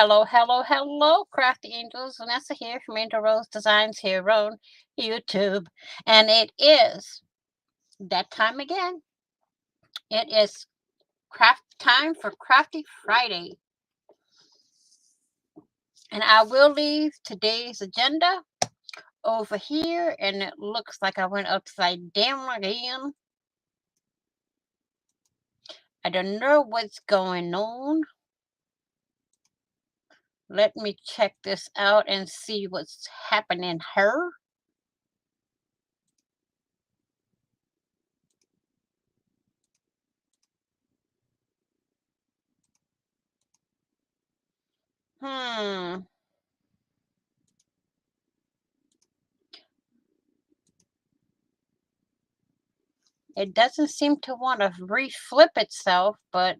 Hello, hello, hello, Crafty Angels. Vanessa here from Angel Rose Designs here on YouTube. And it is that time again. It is craft time for Crafty Friday. And I will leave today's agenda over here. And it looks like I went upside down again. I don't know what's going on. Let me check this out and see what's happening here. It doesn't seem to want to reflip itself, but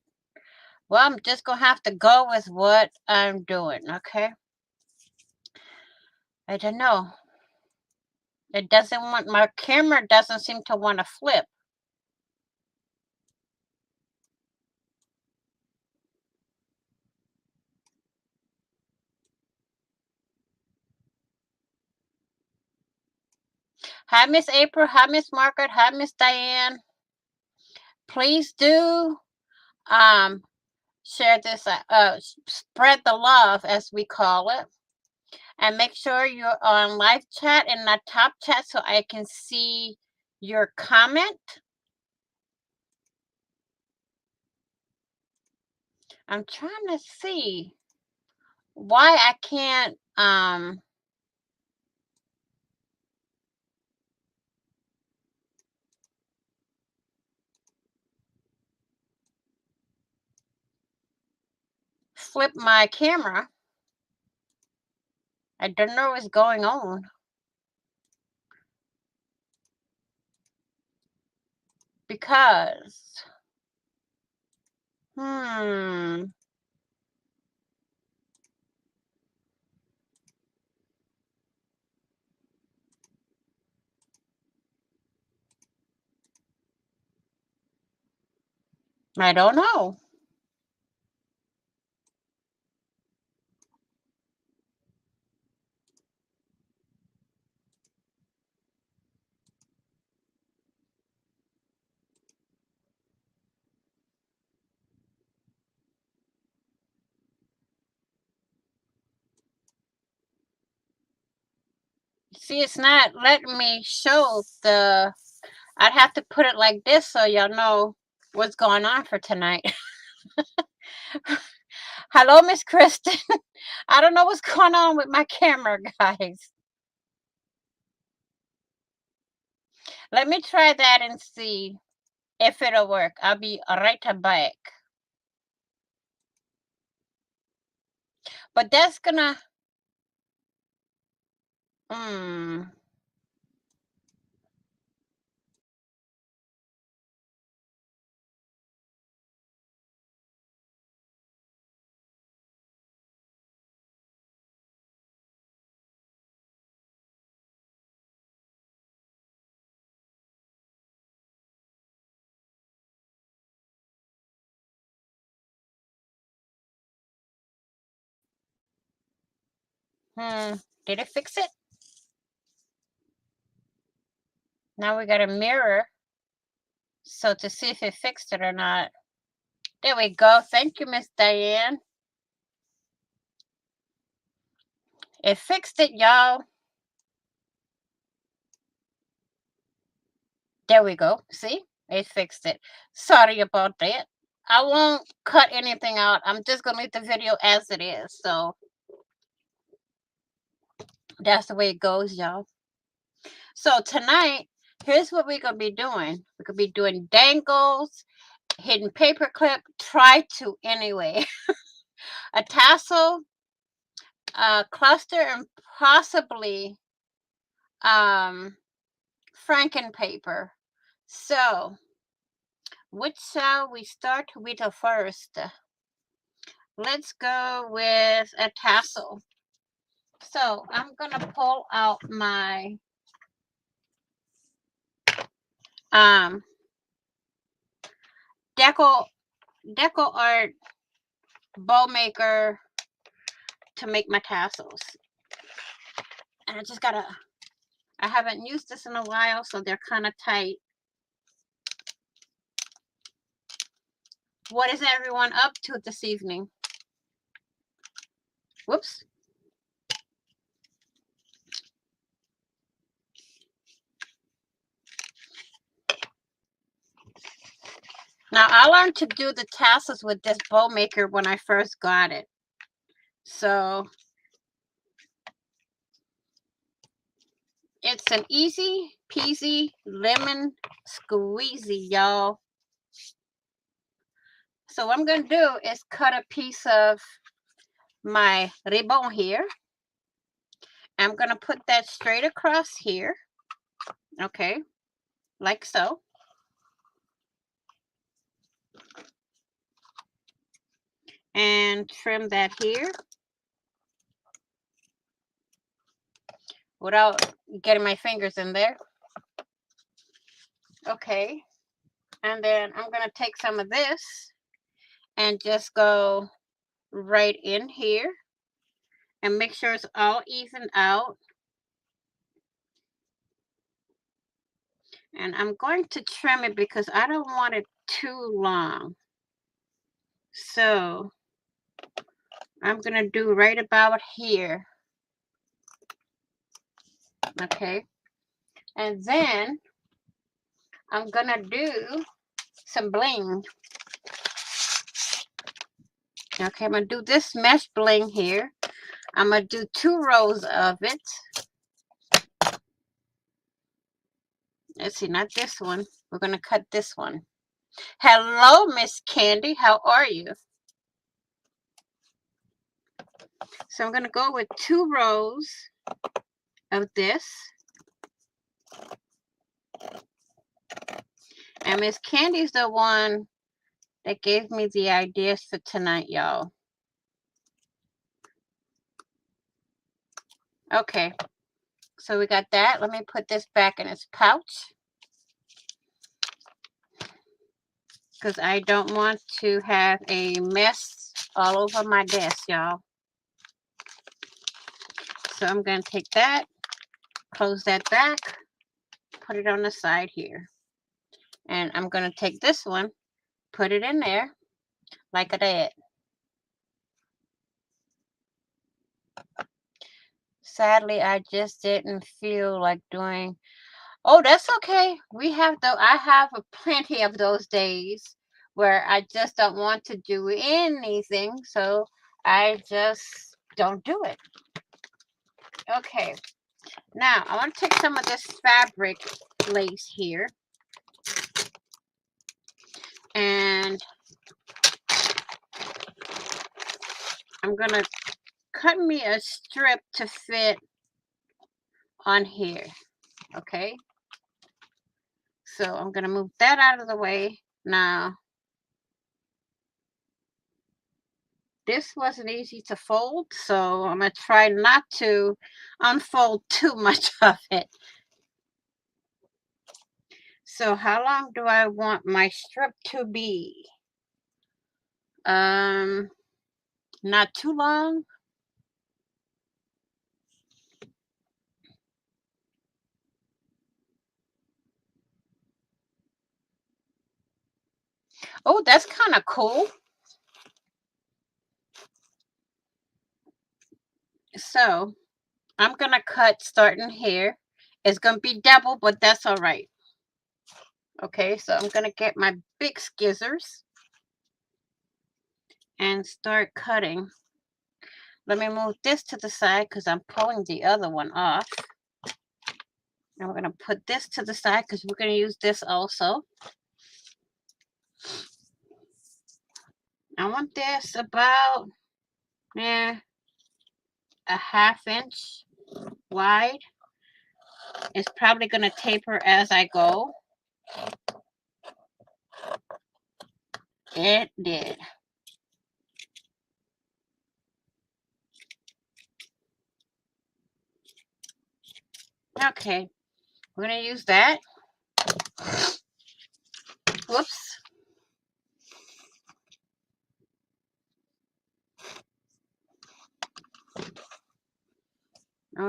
well, I'm just gonna have to go with what I'm doing, okay? I don't know. It doesn't want, my camera doesn't seem to want to flip. Hi, Miss April. Hi, Miss Margaret. Hi, Miss Diane. Please do share this, spread the love, as we call it. And make sure you're on live chat and not top chat so I can see your comment. I'm trying to see why I can't flip my camera. I don't know what's going on. Because I don't know. See, it's not letting me show the, I'd have to put it like this so y'all know what's going on for tonight. Hello, Miss Kristen. I don't know what's going on with my camera, guys. Let me try that and see if it'll work. I'll be right back. But that's gonna, did it fix it? Now we got a mirror. So to see if it fixed it or not. There we go. Thank you, Miss Diane. It fixed it, y'all. There we go. See? It fixed it. Sorry about that. I won't cut anything out. I'm just going to leave the video as it is. So that's the way it goes, y'all. So tonight, here's what we're going to be doing. We're going to be doing dangles, hidden paperclip. Try to anyway. A tassel, a cluster, and possibly Franken Paper. So, which shall we start with first? Let's go with a tassel. So, I'm going to pull out my Deco Art Bow Maker to make my tassels. And I just gotta, I haven't used this in a while, so they're kind of tight. What is everyone up to this evening? Whoops. Now, I learned to do the tassels with this bow maker when I first got it. So, it's an easy peasy lemon squeezy, y'all. So what I'm going to do is cut a piece of my ribbon here. I'm going to put that straight across here. Okay, like so. And trim that here without getting my fingers in there. Okay, and then I'm going to take some of this and just go right in here and make sure it's all evened out. And I'm going to trim it because I don't want it too long. So I'm going to do right about here. Okay. And then I'm going to do some bling. Okay, I'm going to do this mesh bling here. I'm going to do 2 rows of it. Let's see, not this one. We're going to cut this one. Hello, Miss Candy. How are you? So I'm going to go with 2 rows of this. And Miss Candy's the one that gave me the ideas for tonight, y'all. Okay, so we got that. Let me put this back in its pouch, because I don't want to have a mess all over my desk, y'all. So I'm going to take that, close that back, put it on the side here. And I'm going to take this one, put it in there like that. Sadly, I just didn't feel like doing. Oh, that's okay. I have plenty of those days where I just don't want to do anything, so I just don't do it. Okay. Now, I want to take some of this fabric lace here, and I'm going to cut me a strip to fit on here. Okay. So I'm going to move that out of the way. Now, this wasn't easy to fold, so I'm going to try not to unfold too much of it. So how long do I want my strip to be? Not too long. Oh, that's kind of cool. So I'm going to cut starting here. It's going to be double, but that's all right. Okay, so I'm going to get my big scissors and start cutting. Let me move this to the side because I'm pulling the other one off. And we're going to put this to the side because we're going to use this also. I want this about a 1/2 inch wide. It's probably going to taper as I go. It did. Okay, we're going to use that. Whoops.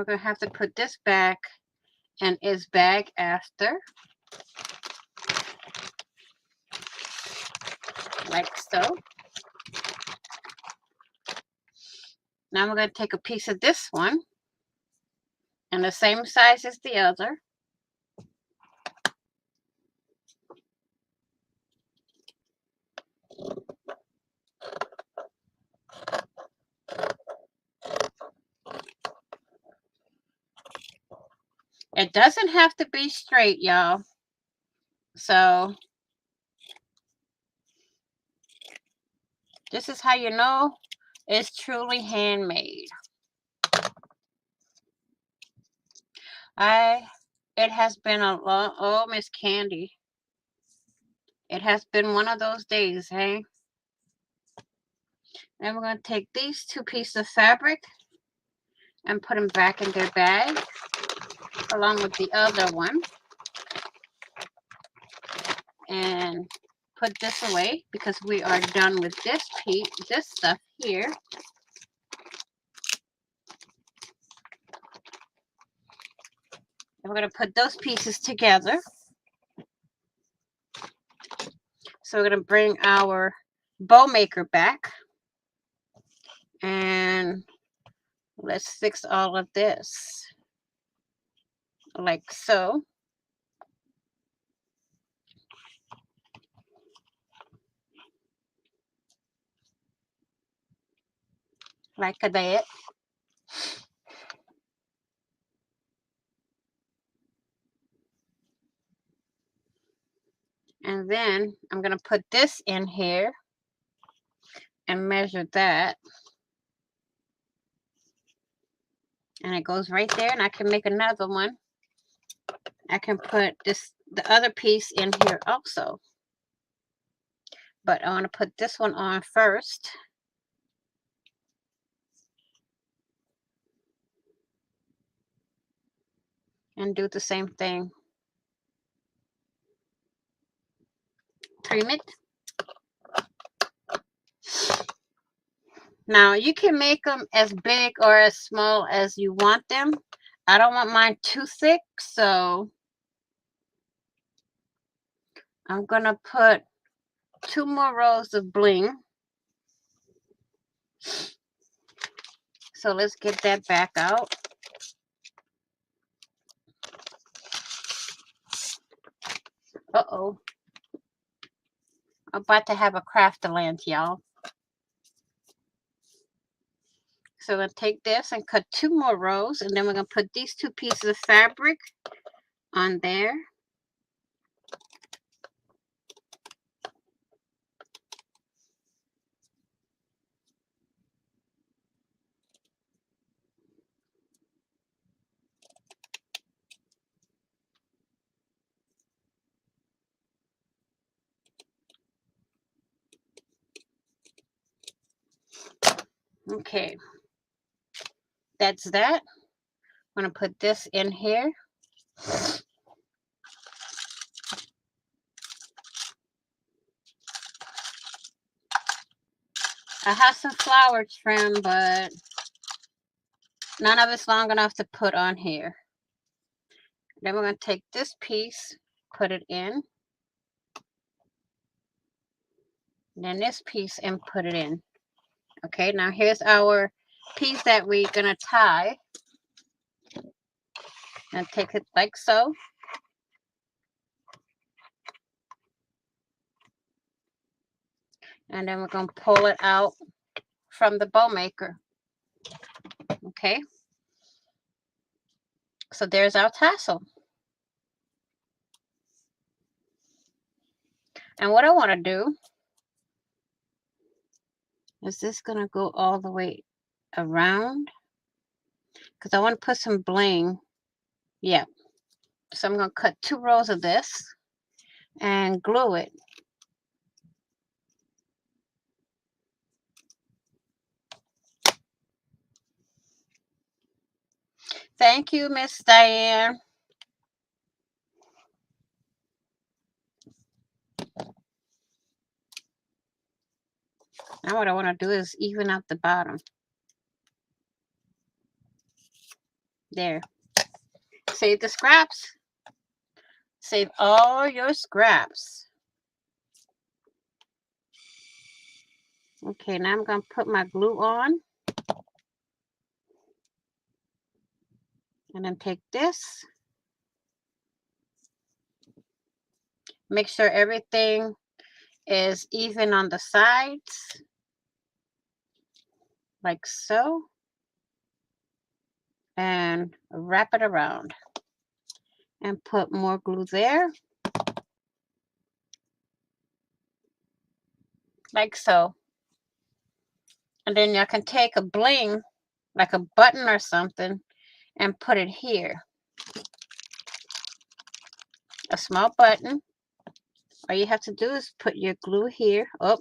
we're going to have to put this back in its bag after. Like so. Now we're going to take a piece of this one and the same size as the other. It doesn't have to be straight, y'all. So this is how you know it's truly handmade. It has been a long, oh, Miss Candy. It has been one of those days, hey? Then we're going to take these two pieces of fabric and put them back in their bag along with the other one. And put this away because we are done with this piece, this stuff here. And we're going to put those pieces together. So we're going to bring our bow maker back. And let's fix all of this. Like so. Like that. And then I'm going to put this in here and measure that. And it goes right there, and I can make another one. I can put the other piece in here also. But I want to put this one on first. And do the same thing. Trim it. Now you can make them as big or as small as you want them. I don't want mine too thick, so I'm gonna put 2 more rows of bling. So let's get that back out. Uh-oh. I'm about to have a crafty land, y'all. So I'm going to take this and cut 2 more rows, and then we're going to put these 2 pieces of fabric on there. Okay. That's that. I'm going to put this in here. I have some flower trim, but none of it's long enough to put on here. Then we're going to take this piece, put it in. Then this piece and put it in. Okay, now here's our piece that we're going to tie. And take it like so. And then we're going to pull it out from the bow maker. Okay. So there's our tassel. And what I want to do is this going to go all the way around? Because I want to put some bling. Yeah. So I'm going to cut 2 rows of this and glue it. Thank you, Miss Diane. Now what I want to do is even out the bottom. There. Save the scraps. Save all your scraps. Okay, now I'm going to put my glue on. And then take this. Make sure everything is even on the sides. Like so. And wrap it around. And put more glue there. Like so. And then you can take a bling, like a button or something, and put it here. A small button. All you have to do is put your glue here. Oh,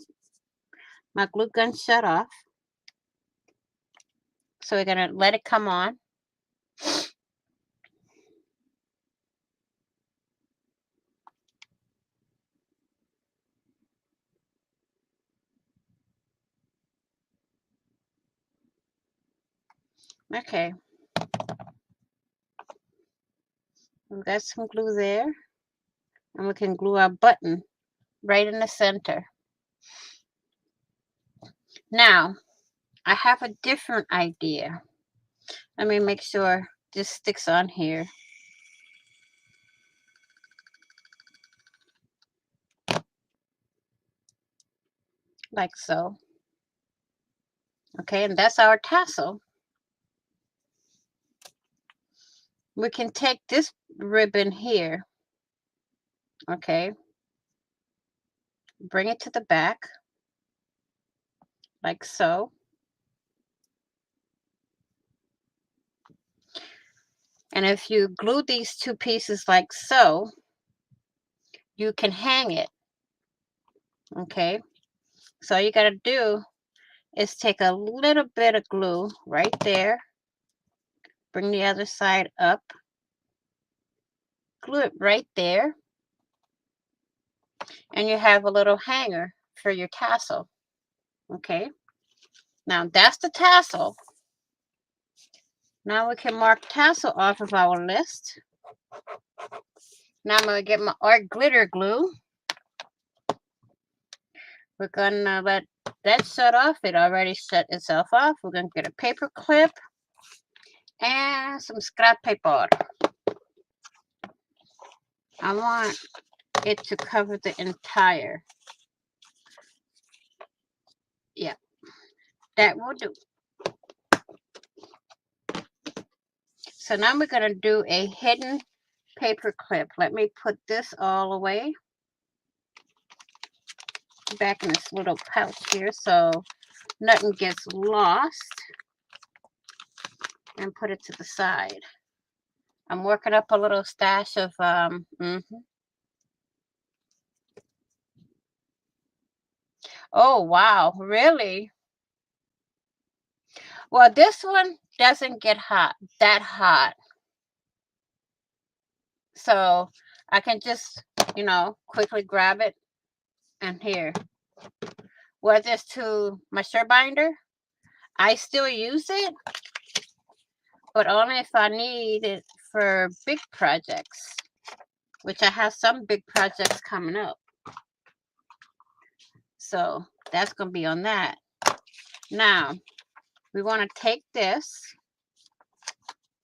my glue gun shut off. So we're going to let it come on. Okay. We've got some glue there. And we can glue our button right in the center. Now, I have a different idea. Let me make sure this sticks on here. Like so. Okay, and that's our tassel. We can take this ribbon here. Okay. Bring it to the back. Like so. And if you glue these two pieces like so, you can hang it. Okay. So all you got to do is take a little bit of glue right there. Bring the other side up. Glue it right there. And you have a little hanger for your tassel. Okay. Now that's the tassel. Now we can mark tassel off of our list. Now I'm going to get my art glitter glue. We're going to let that shut off. It already shut itself off. We're going to get a paper clip and some scrap paper. I want it to cover the entire. Yeah, that will do. So now we're going to do a hidden paper clip. Let me put this all away back in this little pouch here so nothing gets lost, and put it to the side. I'm working up a little stash of Oh wow, really? Well, this one doesn't get that hot. So I can just, quickly grab it and here. Whether it's to my shirt binder, I still use it, but only if I need it for big projects, which I have some big projects coming up. So that's going to be on that. Now, we want to take this,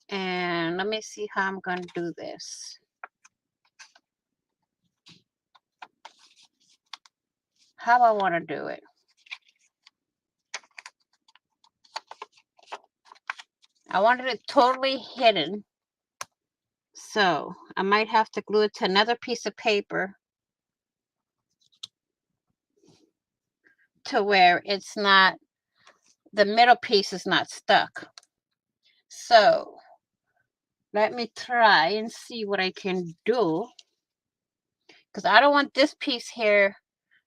and let me see how I'm going to do this. How I want to do it. I wanted it totally hidden. So I might have to glue it to another piece of paper to where it's not, the middle piece is not stuck. So let me try and see what I can do. Because I don't want this piece here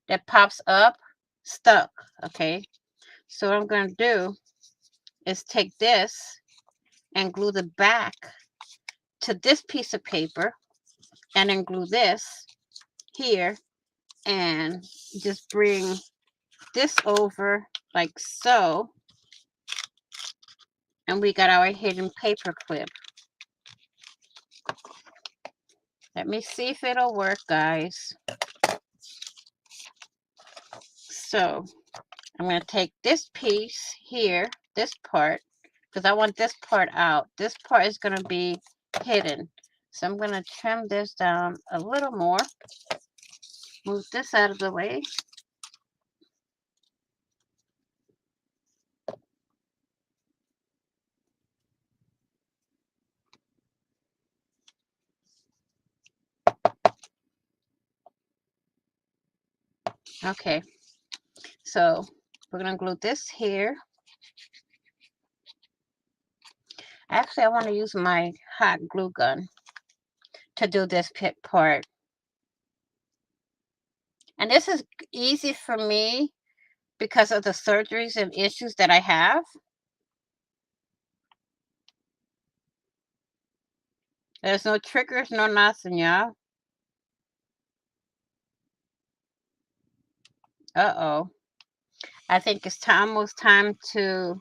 that pops up stuck. Okay. So what I'm going to do is take this and glue the back to this piece of paper, and then glue this here and just bring this over like so, and we got our hidden paper clip. Let me see if it'll work, guys. So I'm going to take this piece here, this part, because I want this part out. This part is going to be hidden. So I'm going to trim this down a little more. Move this out of the way. Okay, so we're going to glue this here. Actually, I want to use my hot glue gun to do this part. And this is easy for me because of the surgeries and issues that I have. There's no triggers, no nothing, y'all. Uh-oh. I think it's almost time to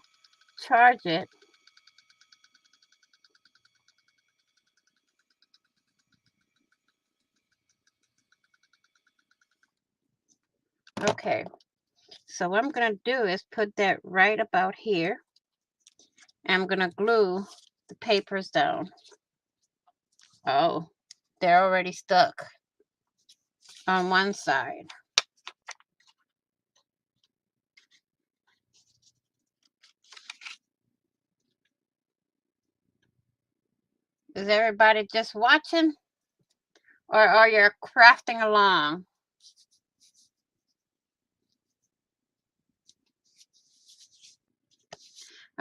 charge it. Okay. So what I'm going to do is put that right about here. And I'm going to glue the papers down. Oh, they're already stuck on one side. Is everybody just watching? Or are you crafting along?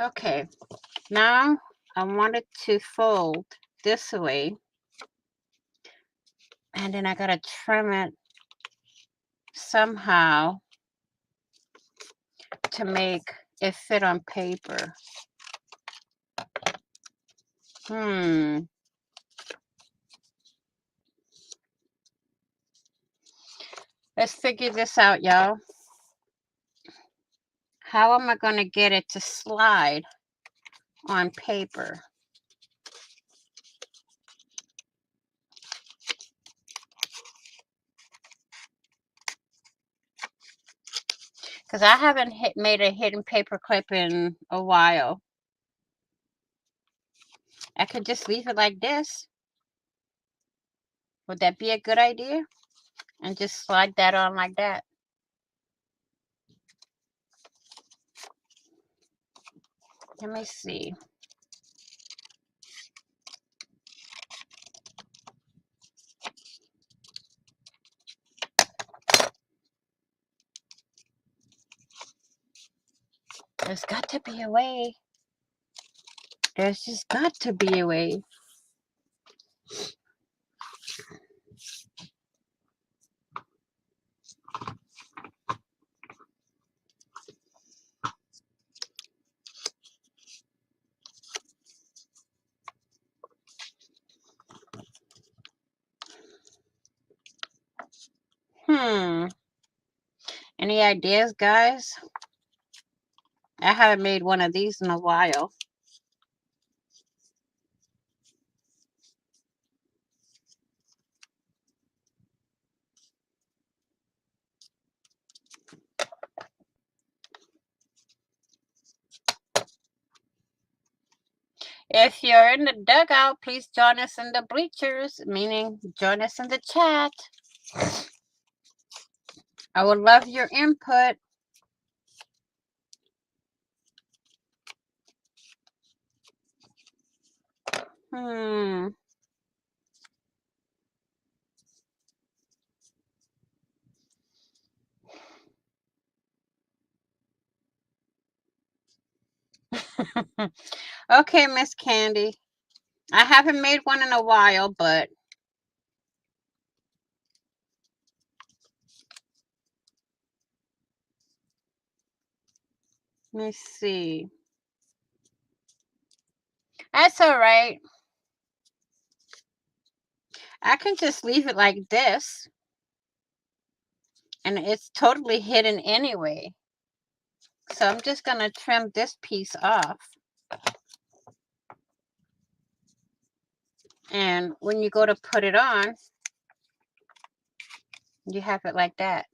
Okay, now I want it to fold this way. And then I gotta trim it somehow to make it fit on paper. Let's figure this out, y'all. How am I gonna get it to slide on paper? Because I haven't made a hidden paper clip in a while. I could just leave it like this. Would that be a good idea? And just slide that on like that. Let me see. There's got to be a way. There's just got to be a way. Any ideas, guys? I haven't made one of these in a while. If you're in the dugout, please join us in the bleachers, meaning join us in the chat. I would love your input. Okay, Miss Candy. I haven't made one in a while, but let me see. That's all right. I can just leave it like this. And it's totally hidden anyway. So I'm just going to trim this piece off. And when you go to put it on, you have it like that.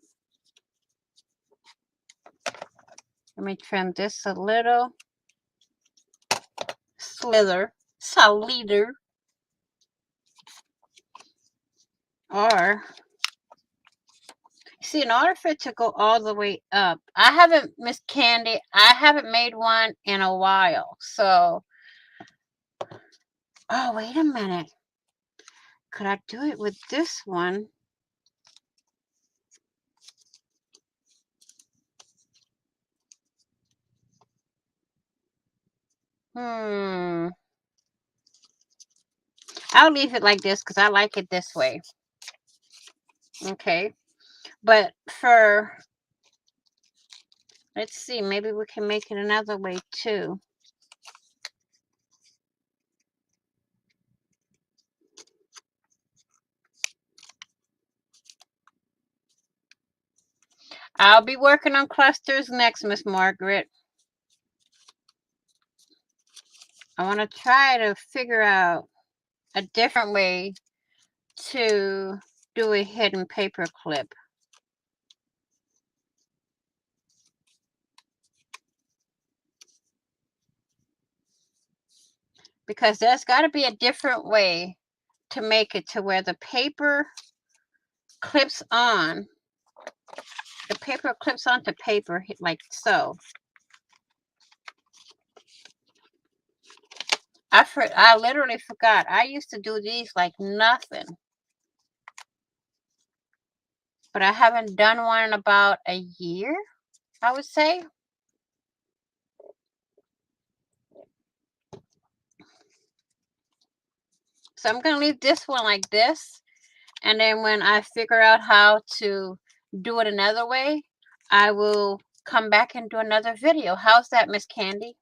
Let me trim this a little. Slither. Or, see, in order for it to go all the way up, I haven't, Miss Candy, I haven't made one in a while. So, oh, wait a minute. Could I do it with this one? I'll leave it like this because I like it this way. Okay. But for, let's see, maybe we can make it another way too. I'll be working on clusters next, Miss Margaret. I want to try to figure out a different way to do a hidden paper clip. Because there's got to be a different way to make it to where the paper clips on. The paper clips onto paper like so. I literally forgot. I used to do these like nothing. But I haven't done one in about a year, I would say. So I'm going to leave this one like this. And then when I figure out how to do it another way, I will come back and do another video. How's that, Miss Candy?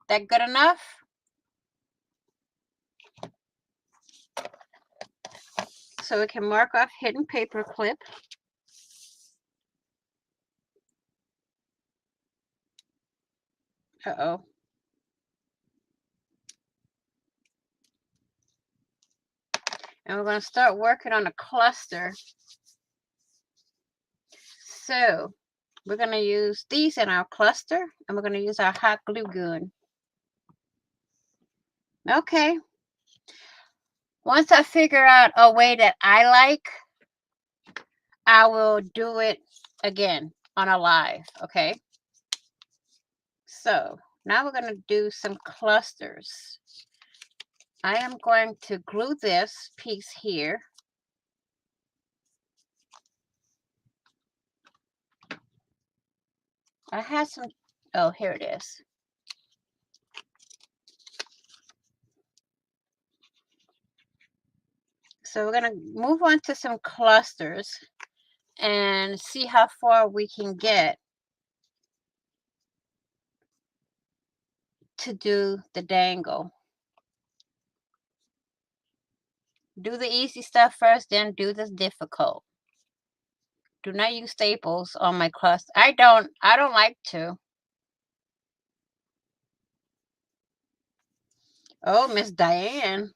That good enough? So we can mark off hidden paper clip. Uh-oh. And we're going to start working on a cluster. So we're going to use these in our cluster, and we're going to use our hot glue gun. Okay. Once I figure out a way that I like, I will do it again on a live, okay? So now we're going to do some clusters. I am going to glue this piece here. I had some, oh, here it is. So we're going to move on to some clusters and see how far we can get to do the dangle. Do the easy stuff first, then do the difficult. Do not use staples on my cluster. I don't like to. Oh, Miss Diane,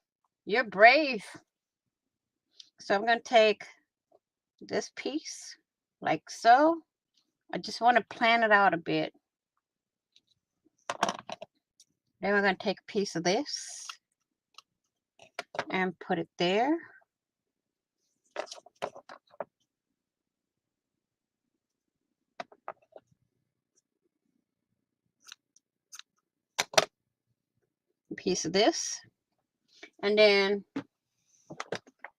you're brave. So I'm going to take this piece like so. I just want to plan it out a bit. Then we're going to take a piece of this and put it there. A piece of this. And then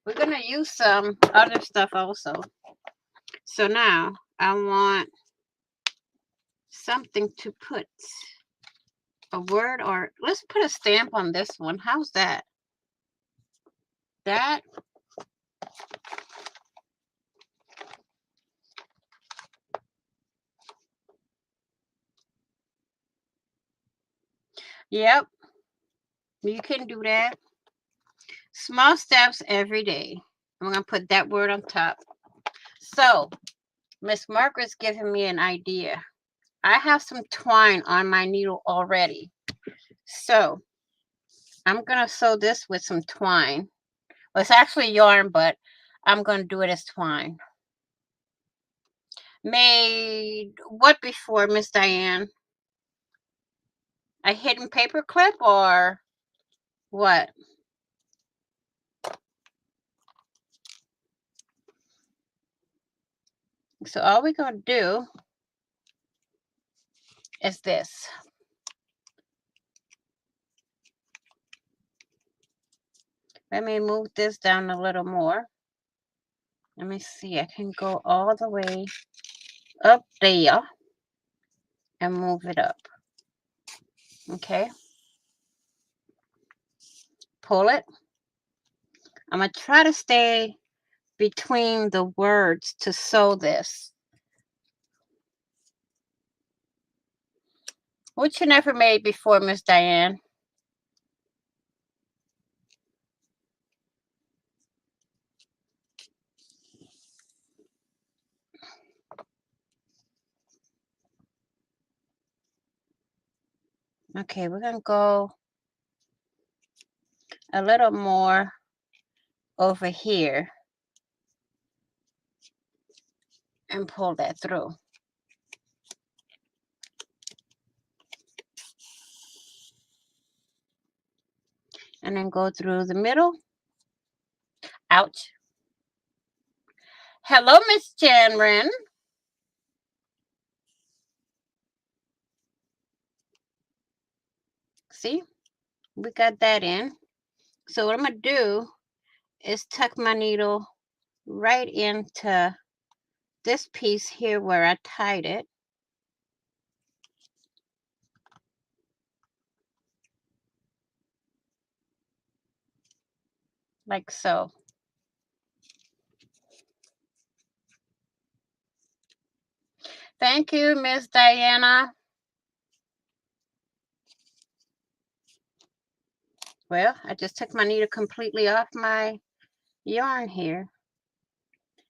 we're going to use some other stuff also. So now I want something to put a word, or let's put a stamp on this one. How's that? That. Yep. You can do that. Small steps every day. I'm going to put that word on top. So, Miss Margaret's giving me an idea. I have some twine on my needle already. So I'm going to sew this with some twine. Well, it's actually yarn, but I'm going to do it as twine. Made what before, Miss Diane? A hidden paper clip or what? So all we're going to do is this. Let me move this down a little more. Let me see. I can go all the way up there and move it up. Okay. Pull it. I'm going to try to stay between the words to sew this. What you never made before, Miss Diane? Okay, we're going to go a little more over here and pull that through. And then go through the middle. Ouch. Hello, Miss Janren. See, we got that in. So what I'm going to do is tuck my needle right into this piece here where I tied it. Like so. Thank you, Miss Diana. Well, I just took my needle completely off my yarn here.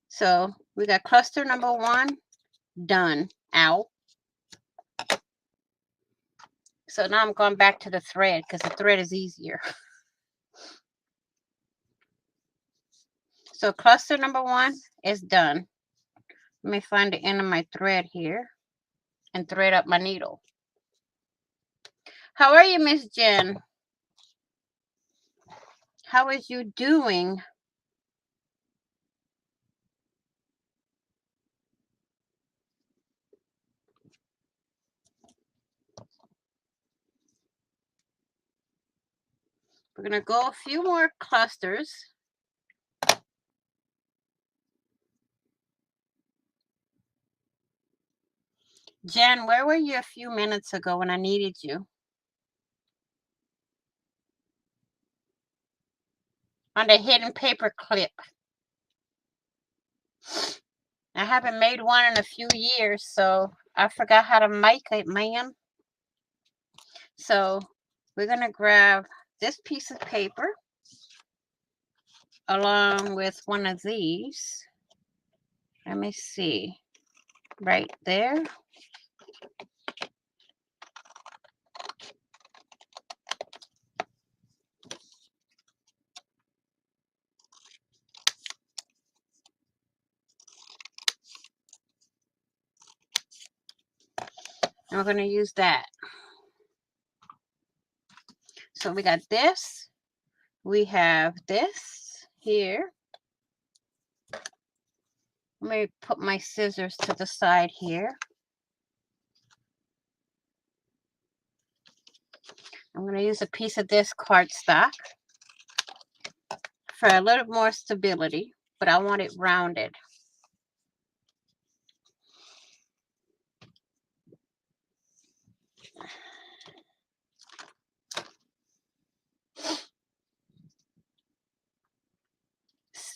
So we got cluster number 1 done. Ow. So now I'm going back to the thread because the thread is easier. So cluster number 1 is done. Let me find the end of my thread here and thread up my needle. How are you, Miss Jen? How is you doing? We're going to go a few more clusters. Jen, where were you a few minutes ago when I needed you? On the hidden paper clip. I haven't made one in a few years, so I forgot how to make it, man. So we're going to grab this piece of paper along with one of these. Let me see. Right there. And we're going to use that. So we got this. We have this here. Let me put my scissors to the side here. I'm going to use a piece of this cardstock for a little more stability, but I want it rounded.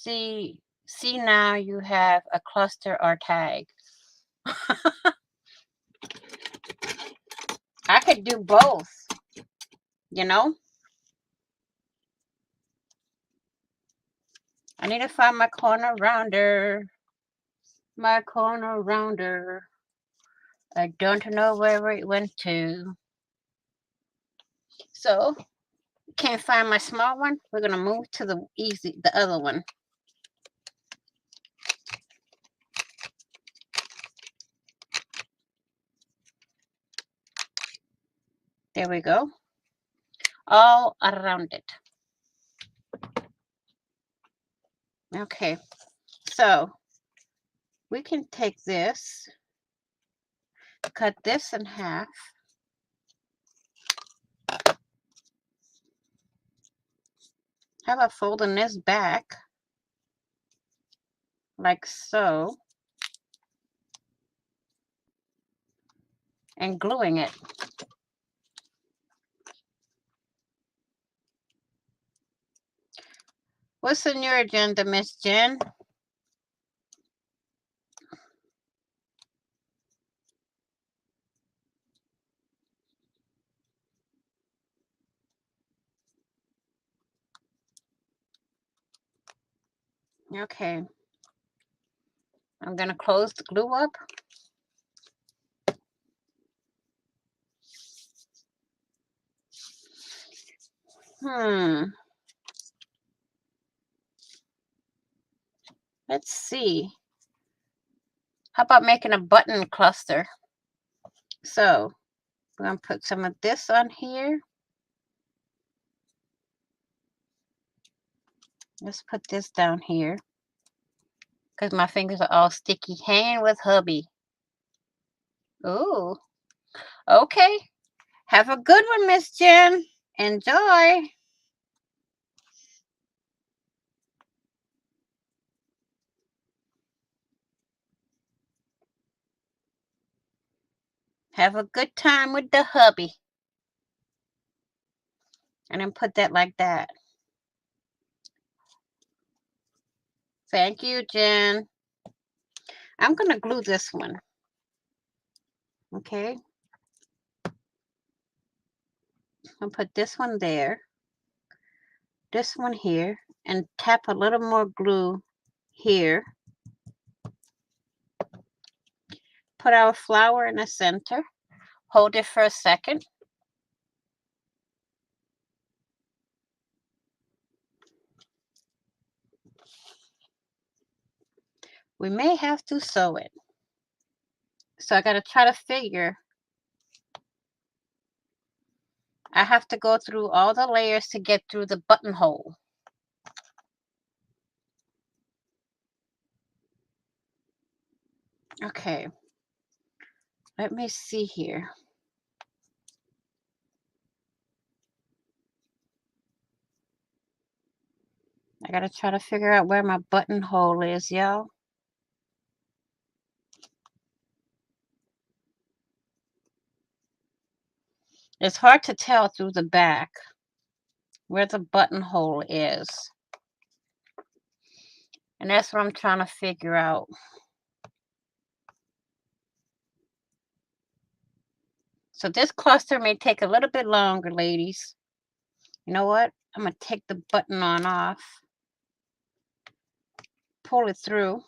See now you have a cluster or tag. I could do both, you know. I need to find my corner rounder. My corner rounder. I don't know where it went to. So, can't find my small one. We're going to move to the other one. There we go. All around it. Okay. So, we can take this, cut this in half. How about folding this back like so and gluing it. What's on your agenda, Miss Jen? Okay. I'm going to close the glue up. Let's see. How about making a button cluster? So, we're going to put some of this on here. Let's put this down here, because my fingers are all sticky. Hanging with hubby. Ooh. Okay. Have a good one, Miss Jen. Enjoy. Have a good time with the hubby. And then put that like that. Thank you, Jen. I'm going to glue this one. Okay. I'll put this one there. This one here. And tap a little more glue here. Put our flower in the center. Hold it for a second. We may have to sew it. So I got to try to figure. I have to go through all the layers to get through the buttonhole. Okay. Let me see here. I got to try to figure out where my buttonhole is, y'all. It's hard to tell through the back where the buttonhole is. And that's what I'm trying to figure out. So this cluster may take a little bit longer, ladies. You know what? I'm going to take the button on off. Pull it through.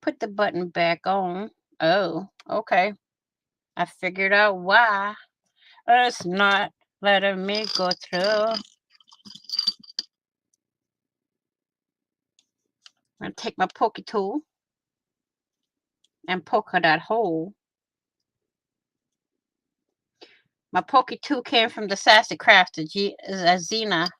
Put the button back on. Oh, okay. I figured out why it's not letting me go through. I'm going to take my pokey tool and poke her that hole. My pokey tool came from the Sassy Crafter, Zena.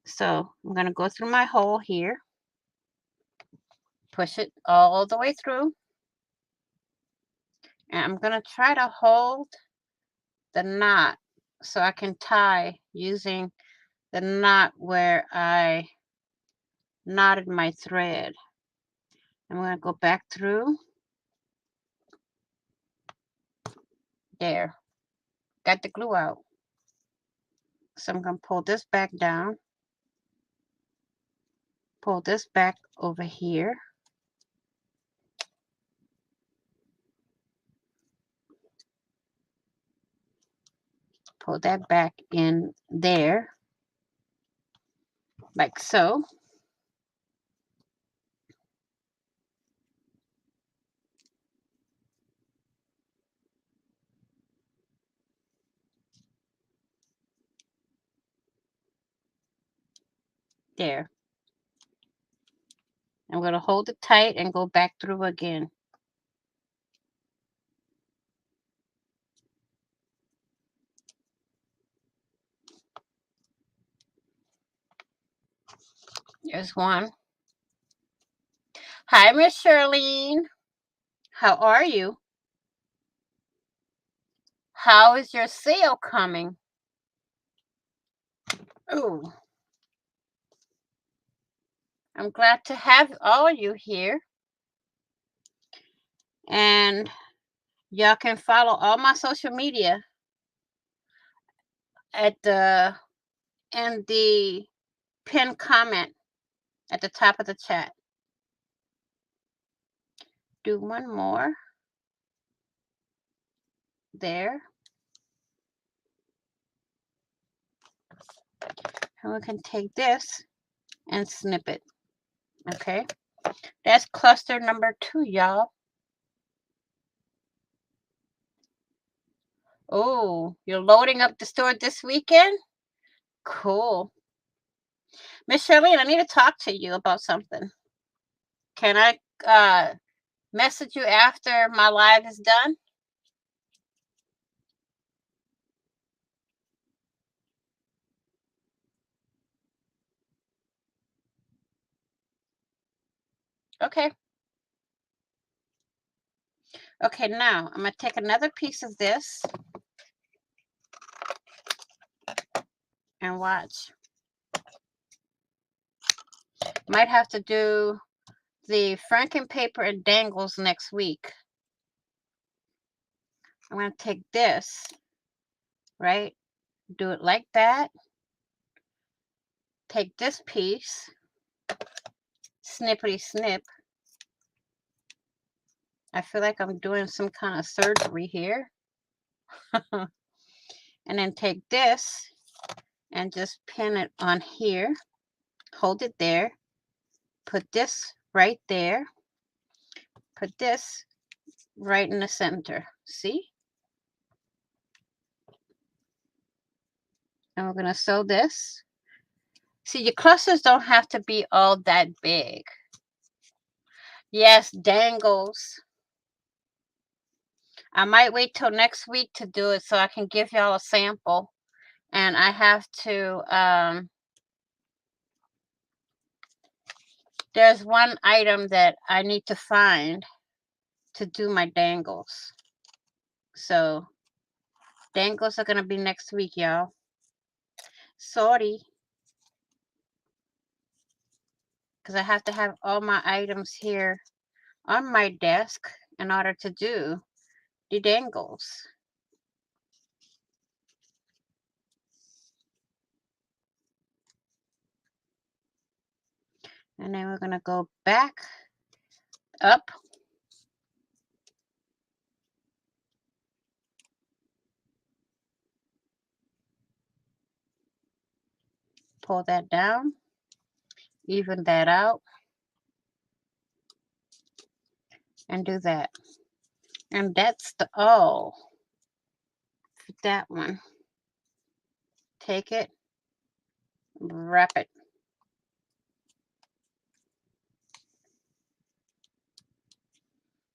So I'm going to go through my hole here. Push it all the way through. And I'm going to try to hold the knot so I can tie using the knot where I knotted my thread. I'm going to go back through. There. Got the glue out. So I'm going to pull this back down. Pull this back over here. Pull that back in there. like so. There. I'm going to hold it tight and go back through again. There's one. Hi, Miss Charlene. How are you? How is your sale coming? Oh, I'm glad to have all of you here. And y'all can follow all my social media at the in the pinned comment at the top of the chat. Do one more. There. And we can take this and snip it. Okay. That's cluster number 2, y'all. Oh, you're loading up the store this weekend? Cool. Miss Charlene, I need to talk to you about something. Can I message you after my live is done? Okay. Okay, now I'm going to take another piece of this and watch. Might have to do the Franken Paper and dangles next week. I'm going to take this, right? Do it like that. Take this piece, snippity snip. I feel like I'm doing some kind of surgery here. And then take this and just pin it on here. Hold it there. Put this right there. Put this right in the center. See? And we're going to sew this. See, your clusters don't have to be all that big. Yes, dangles. I might wait till next week to do it so I can give y'all a sample. And I have to, there's one item that I need to find to do my dangles. So, dangles are going to be next week, y'all. Sorry. Because I have to have all my items here on my desk in order to do the dangles. And then we're going to go back up. Pull that down. Even that out. And do that. And that's the all. That one. Take it. Wrap it.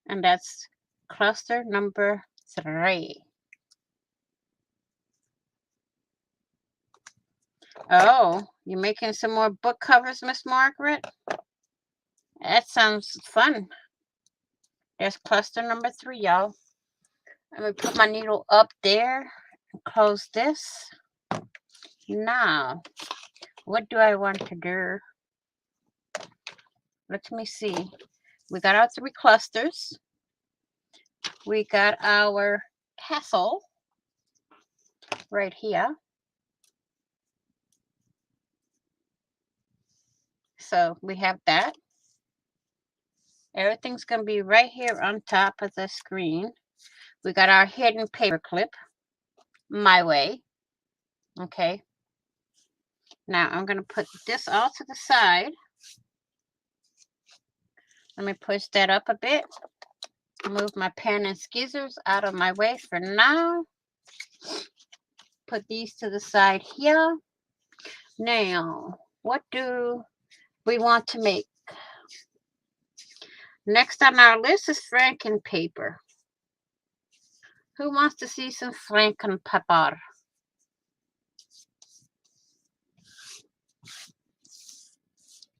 And that's cluster number 3. Oh, you're making some more book covers, Miss Margaret? That sounds fun. There's cluster number 3, y'all. I'm going to put my needle up there and close this. Now, what do I want to do? Let me see. We got our 3 clusters. We got our tassel right here. So we have that. Everything's going to be right here on top of the screen. We got our hidden paper clip, my way. Okay. Now I'm going to put this all to the side. Let me push that up a bit. Move my pen and scissors out of my way for now. Put these to the side here. Now, what do we want to make? Next on our list is Franken Paper. Who wants to see some Franken Paper?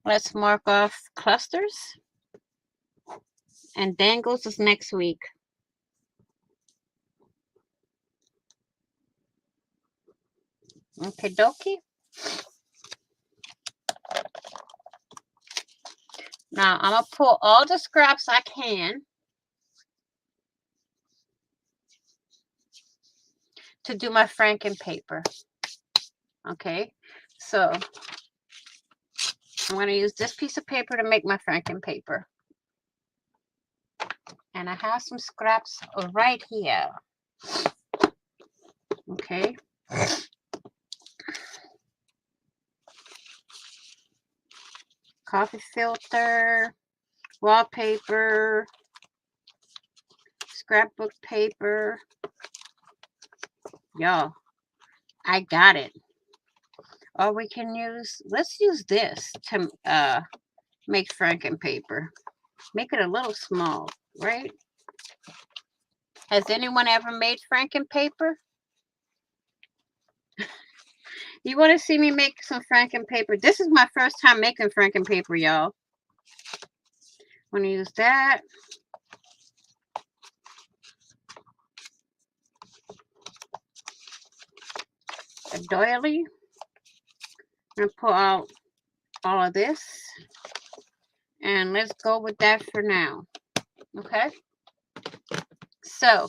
Let's mark off clusters. And dangles is next week. Okay, dokie. Now I'm going to pull all the scraps I can to do my Franken paper. Okay, so I'm going to use this piece of paper to make my Franken paper. And I have some scraps right here. Okay. Coffee filter, wallpaper, scrapbook paper. Y'all, I got it. Or we can use, let's use this to make Franken paper. Make it a little small, right? Has anyone ever made Franken paper? You want to see me make some Franken paper? This is my first time making Franken paper, y'all. I'm going to use that. A doily. I'm going to pull out all of this. And let's go with that for now. Okay? So,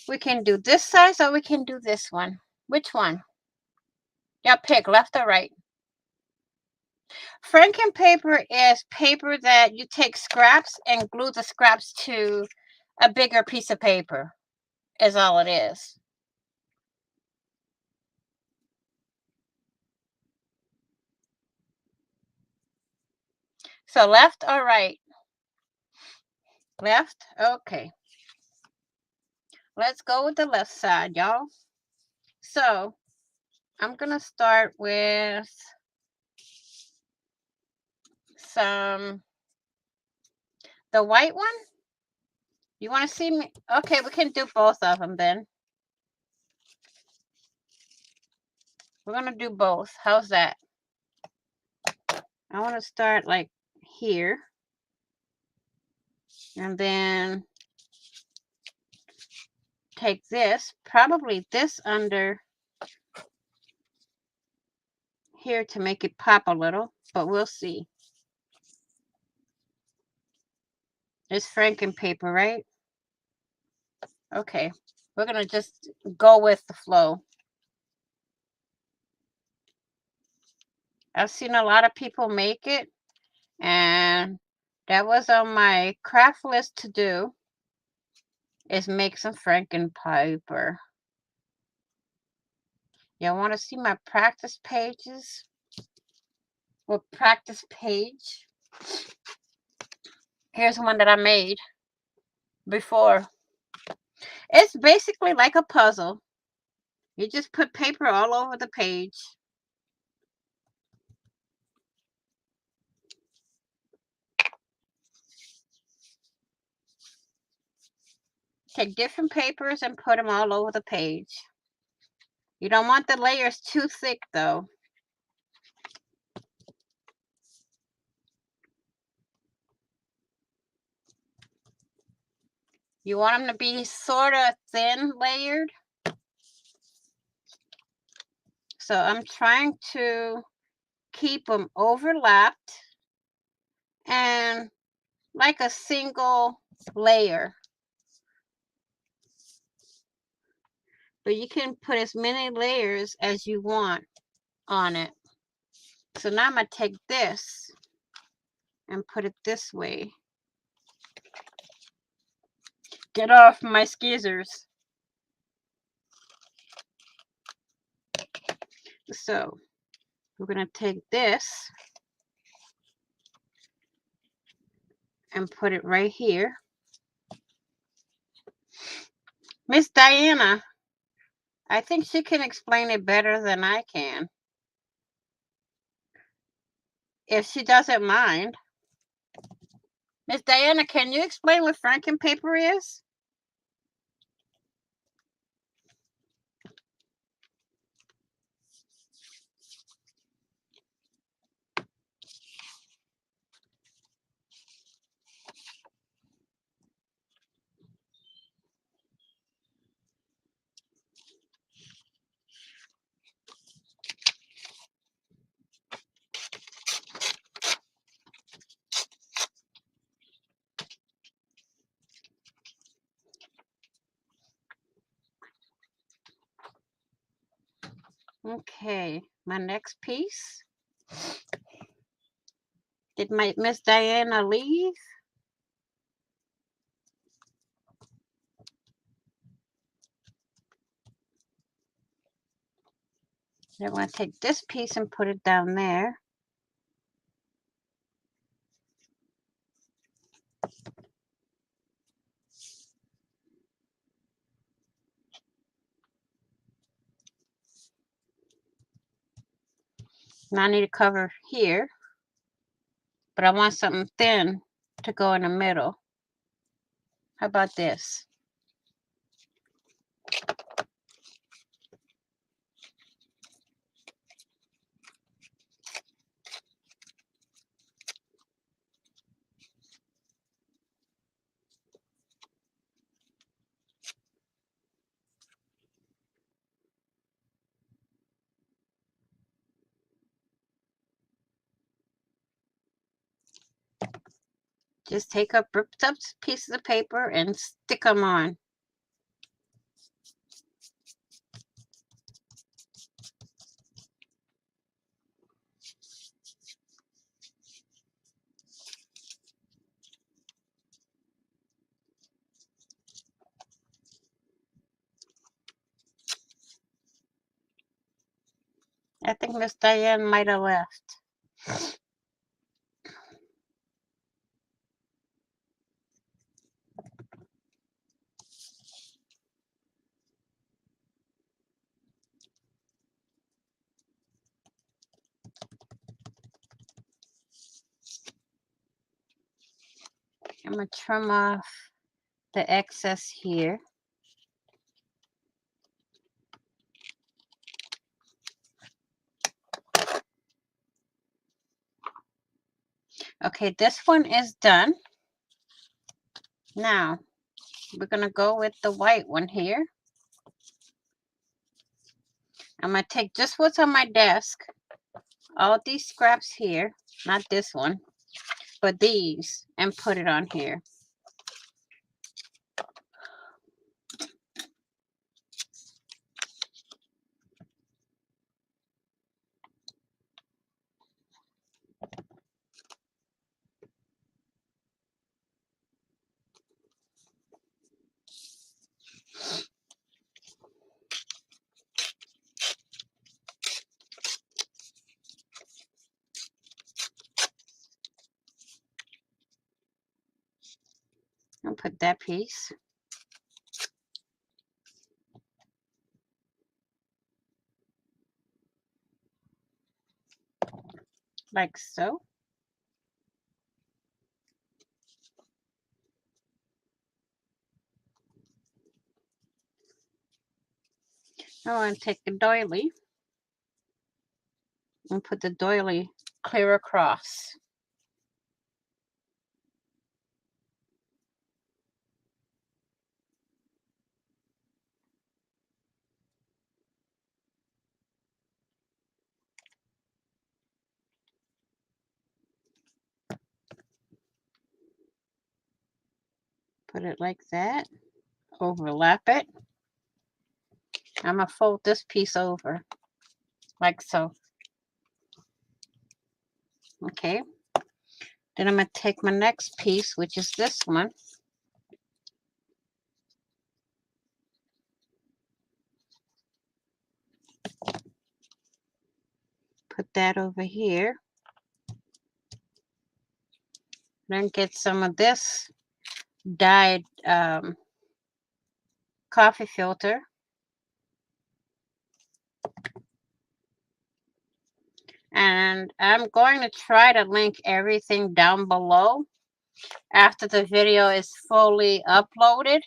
we can do this size or we can do this one. Which one? Y'all pick left or right. Franken paper is paper that you take scraps and glue the scraps to a bigger piece of paper, is all it is. So left or right? Left? Okay. Let's go with the left side, y'all. So I'm going to start with the white one. You want to see me? Okay, we can do both of them then. We're going to do both. How's that? I want to start like here. And then take this, probably this under here to make it pop a little, but we'll see. It's Franken paper, right? Okay, we're going to just go with the flow. I've seen a lot of people make it, and that was on my craft list to do, is make some Franken paper. Y'all want to see my practice pages? Well, practice page. Here's one that I made before. It's basically like a puzzle. You just put paper all over the page. Take different papers and put them all over the page. You don't want the layers too thick though. You want them to be sort of thin layered. So I'm trying to keep them overlapped and like a single layer. But you can put as many layers as you want on it. So now I'm going to take this and put it this way. Get off my scissors. So we're going to take this and put it right here. Miss Diana, I think she can explain it better than I can, if she doesn't mind. Miss Diana, can you explain what Franken paper is? Okay, my next piece. Did my Miss Diana leave? I'm going to take this piece and put it down there. Now I need to cover here, but I want something thin to go in the middle. How about this? Just take up ripped up pieces of paper and stick them on. I think Miss Diane might have left. I'm going to trim off the excess here. Okay, this one is done. Now, we're going to go with the white one here. I'm going to take just what's on my desk, all these scraps here, not this one, but these, and put it on here. I'll put that piece. Like so. I want to take the doily and put the doily clear across. Put it like that. Overlap it. I'm going to fold this piece over like so. Okay. Then I'm going to take my next piece, which is this one. Put that over here. Then get some of this dyed coffee filter. And I'm going to try to link everything down below after the video is fully uploaded.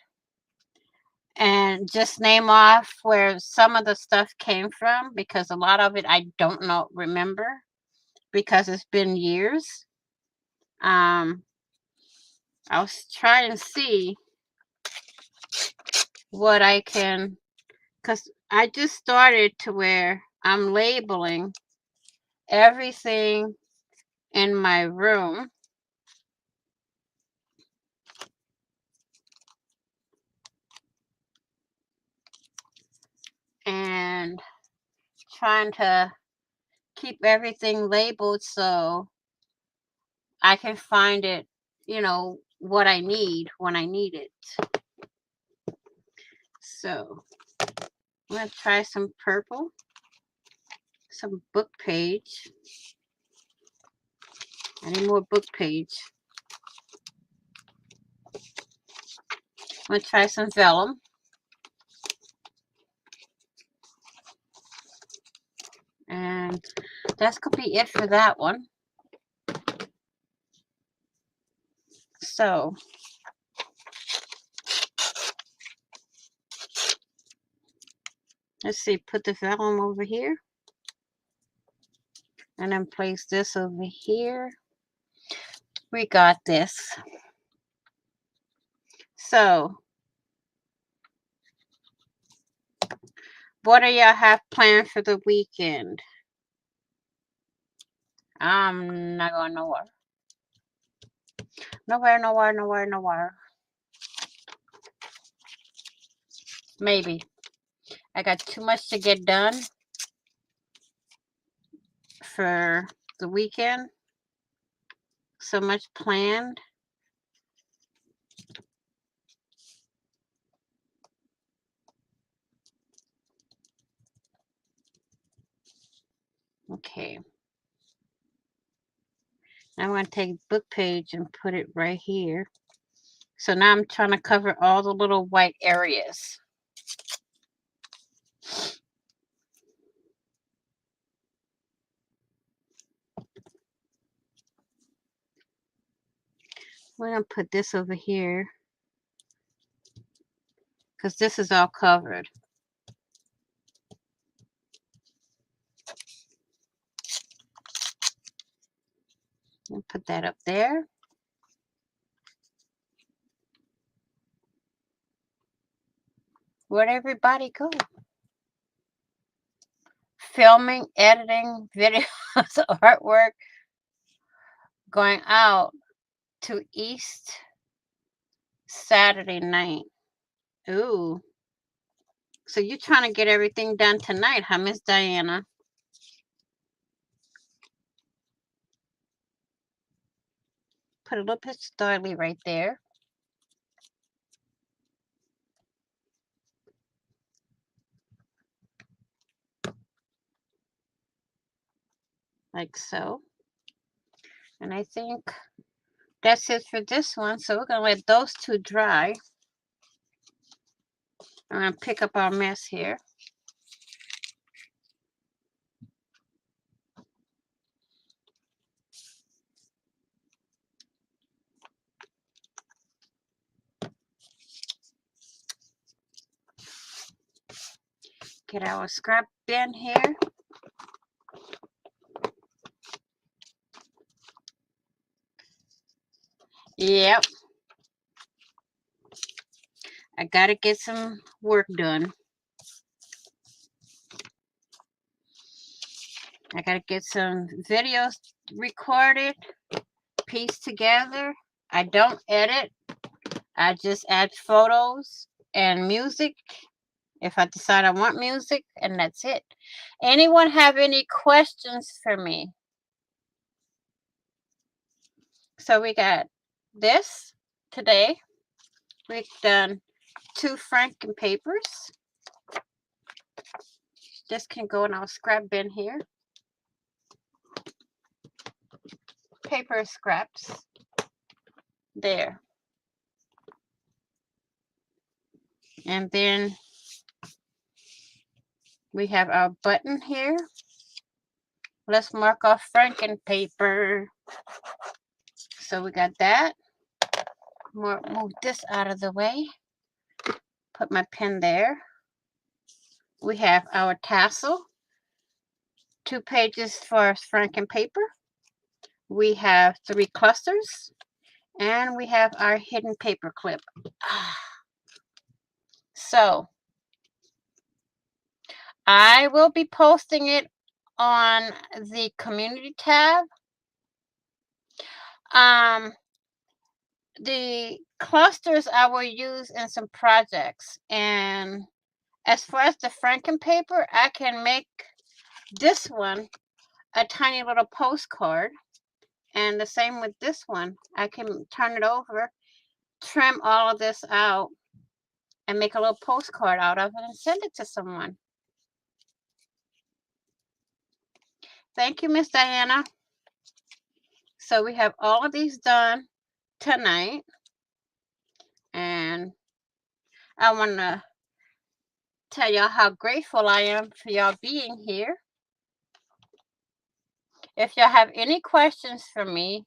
And just name off where some of the stuff came from, because a lot of it I don't remember because it's been years. I'll try and see what I can, because I just started to where I'm labeling everything in my room. And trying to keep everything labeled so I can find it, what I need when I need it. So I'm going to try some purple, some book page. I need more book page. I'm going to try some vellum. And that's going to be it for that one. So let's see, put the vellum over here. And then place this over here. We got this. So what do y'all have planned for the weekend? I'm not going nowhere. Nowhere. Maybe. I got too much to get done for the weekend. So much planned. Okay. I'm going to take book page and put it right here. So now I'm trying to cover all the little white areas. We're going to put this over here because this is all covered. And put that up there. Where'd everybody go? Filming, editing, videos, artwork, going out to East Saturday night. Ooh. So you're trying to get everything done tonight, huh, Miss Diana? Put a little bit of starly right there. Like so. And I think that's it for this one. So we're going to let those two dry. I'm going to pick up our mess here. Get our scrap bin here. Yep. I got to get some work done. I got to get some videos recorded, pieced together. I don't edit. I just add photos and music if I decide I want music, and that's it. Anyone have any questions for me? So we got this today. We've done 2 Franken papers. This can go in our scrap bin here. paper scraps. There. And then we have our button here. Let's mark off Franken Paper. So we got that. Move this out of the way. Put my pen there. We have our tassel. 2 pages for Franken Paper. We have 3 clusters. And we have our hidden paper clip. So I will be posting it on the community tab. The clusters I will use in some projects, and as far as the Franken paper, I can make this one a tiny little postcard, and the same with this one. I can turn it over, trim all of this out, and make a little postcard out of it and send it to someone. Thank you, Miss Diana. So we have all of these done tonight, and I want to tell y'all how grateful I am for y'all being here. If y'all have any questions for me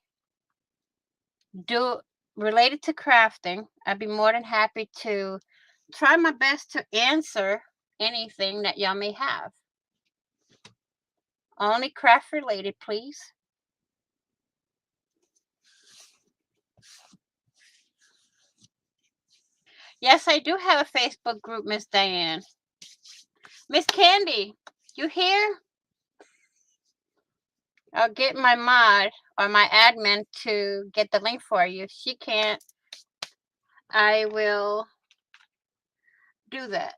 related to crafting, I'd be more than happy to try my best to answer anything that y'all may have. Only craft related, please. Yes, I do have a Facebook group, Miss Diane. Miss Candy, you here? I'll get my mod or my admin to get the link for you. If she can't, I will do that.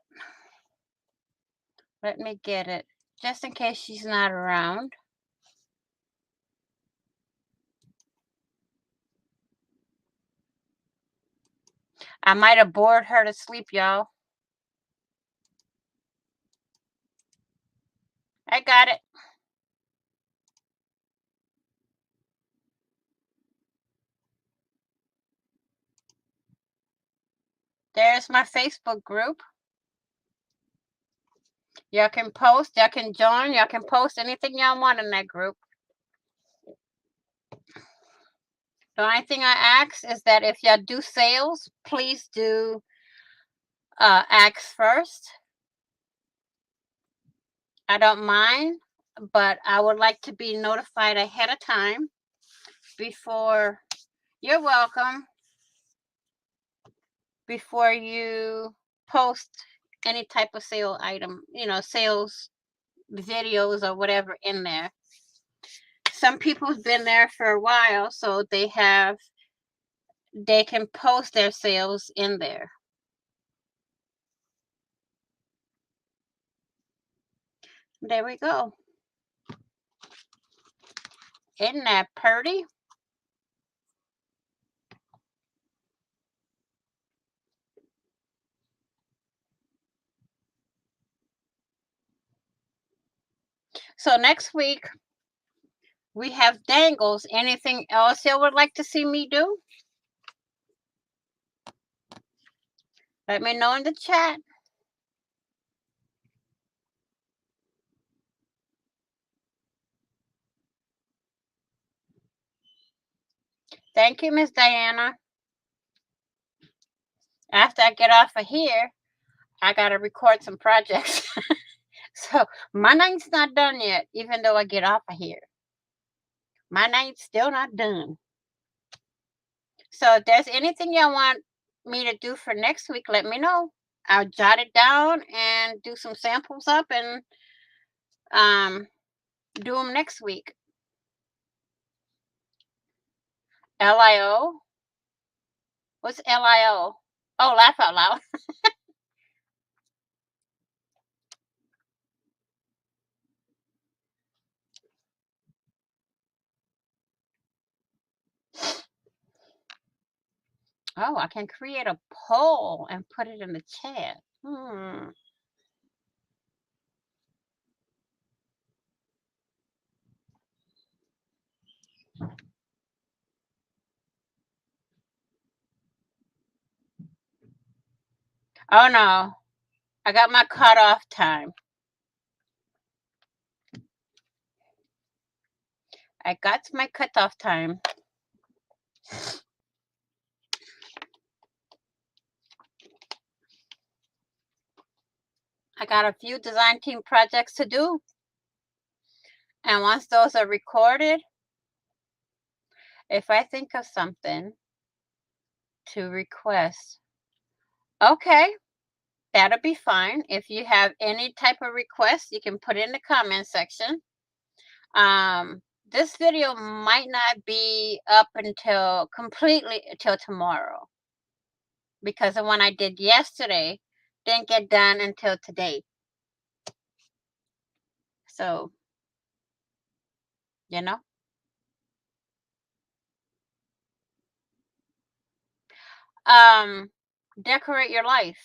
Let me get it, just in case she's not around. I might have bored her to sleep, y'all. I got it. There's my Facebook group. Y'all can post, y'all can join, y'all can post anything y'all want in that group. The only thing I ask is that if y'all do sales, please do ask first. I don't mind, but I would like to be notified ahead of time before. You're welcome. Before you post any type of sale item, sales videos or whatever in there. Some people have been there for a while, so they can post their sales in there. There we go. Isn't that pretty? So next week we have dangles. Anything else you would like to see me do? Let me know in the chat. Thank you, Miss Diana. After I get off of here, I got to record some projects. So my night's not done yet, even though I get off of here. My night's still not done. So if there's anything y'all want me to do for next week, let me know. I'll jot it down and do some samples up and do them next week. LIO? What's LIO? Oh, laugh out loud. Oh, I can create a poll and put it in the chat. Oh no, I got my cutoff time. I got my cutoff time. I got a few design team projects to do. And once those are recorded, if I think of something to request, okay, that'll be fine. If you have any type of request, you can put it in the comment section. This video might not be up until completely until tomorrow because the one I did yesterday didn't get done until today. So, you know, um, decorate your life.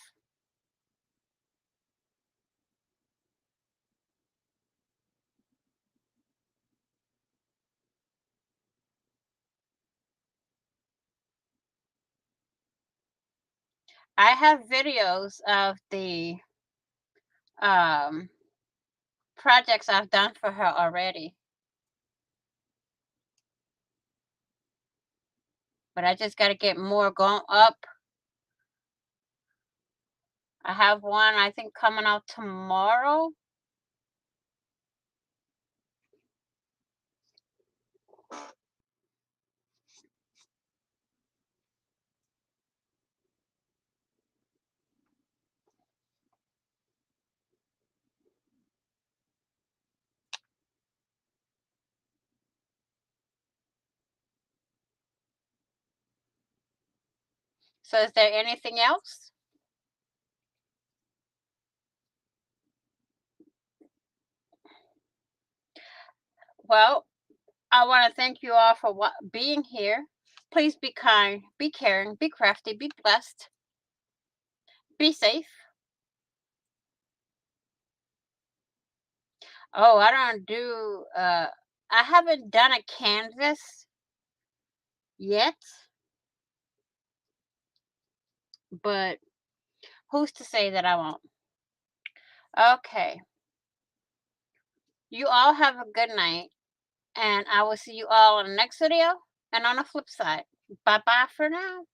I have videos of the um projects I've done for her already, but I just got to get more going up. I have one I think coming out tomorrow. So is there anything else? Well, I want to thank you all for being here. Please be kind, be caring, be crafty, be blessed, be safe. Oh, I don't do I haven't done a canvas yet, but who's to say that I won't? Okay. You all have a good night, and I will see you all in the next video and on the flip side. Bye bye for now.